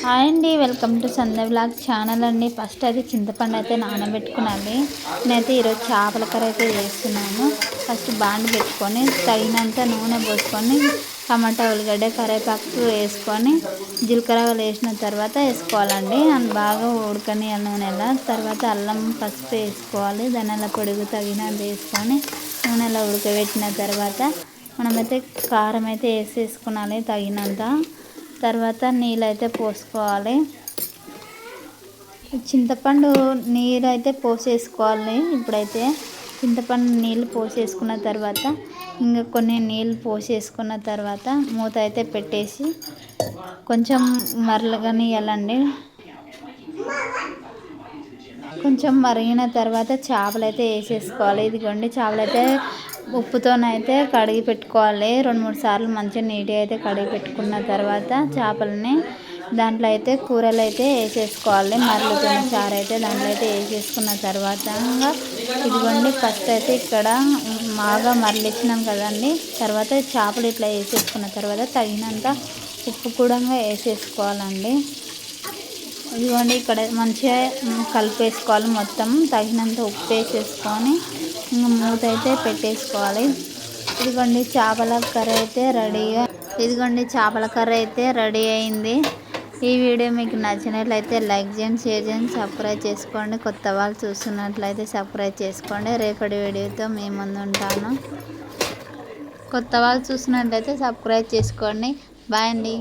Hi అండి, welcome to Sandhya vlog channel అండి. First అయితే చింతపండు అయితే నానబెట్టుకున్నాను. నేనైతే ఈరోజు చేపల కర్రీ అయితే చేస్తున్నాను. ఫస్ట్ బాండి పెట్టుకొని తగినంత నూనె పోసుకొని టమాటా, ఉల్లిగడ్డ, కరివేపాకు వేసుకొని జీలకర్ర వేసిన తర్వాత వేసుకోవాలండి. అని బాగా ఉడకని నూనెలో తర్వాత అల్లం, పసుపు వేసుకోవాలి. ధనియాల పొడి తగినంత వేసుకొని నూనెలో ఉడకబెట్టిన తర్వాత మనమైతే కారం అయితే వేసేసుకోవాలి తగినంత. తర్వాత నీళ్ళు అయితే పోసుకోవాలి. చింతపండు నీరు అయితే పోసేసుకోవాలి. ఇప్పుడైతే చింతపండు నీళ్ళు పోసేసుకున్న తర్వాత ఇంకా కొన్ని నీళ్ళు పోసేసుకున్న తర్వాత మూత అయితే పెట్టేసి కొంచెం మరగనియాలండి. కొంచెం మరిగిన తర్వాత చేపలు అయితే వేసేసుకోవాలి. ఇదిగోండి చేపలు అయితే ఉప్పుతోనైతే కడిగి పెట్టుకోవాలి. 2-3 సార్లు మంచిగా నీట్గా అయితే కడిగి పెట్టుకున్న తర్వాత చేపలని దాంట్లో అయితే కూరలు అయితే వేసేసుకోవాలి. మరలుతున్న చారు అయితే దాంట్లో అయితే వేసేసుకున్న తర్వాత ఇదిగోండి ఫస్ట్ అయితే ఇక్కడ బాగా మరలిచ్చినాం కదండి. తర్వాత చేపలు ఇట్లా వేసేసుకున్న తర్వాత తగినంత ఉప్పు కూడా వేసేసుకోవాలండి. ఇదిగోండి ఇక్కడ మంచిగా కలిపేసుకోవాలి. మొత్తం తగినంత ఉప్పు వేసేసుకొని ఇంకా మూత అయితే పెట్టేసుకోవాలి. ఇదిగోండి చేపల కర్రీ అయితే రెడీ అయింది. ఈ వీడియో మీకు నచ్చినట్లయితే లైక్ చేయండి, షేర్ చేయండి, సబ్స్క్రైబ్ చేసుకోండి. కొత్త వాళ్ళు చూస్తున్నట్లయితే సబ్స్క్రైబ్ చేసుకోండి. రేపటి వీడియోతో మీ ముందు ఉంటాను. కొత్త వాళ్ళు చూస్తున్నట్లయితే సబ్స్క్రైబ్ చేసుకోండి. బాయ్ అండి.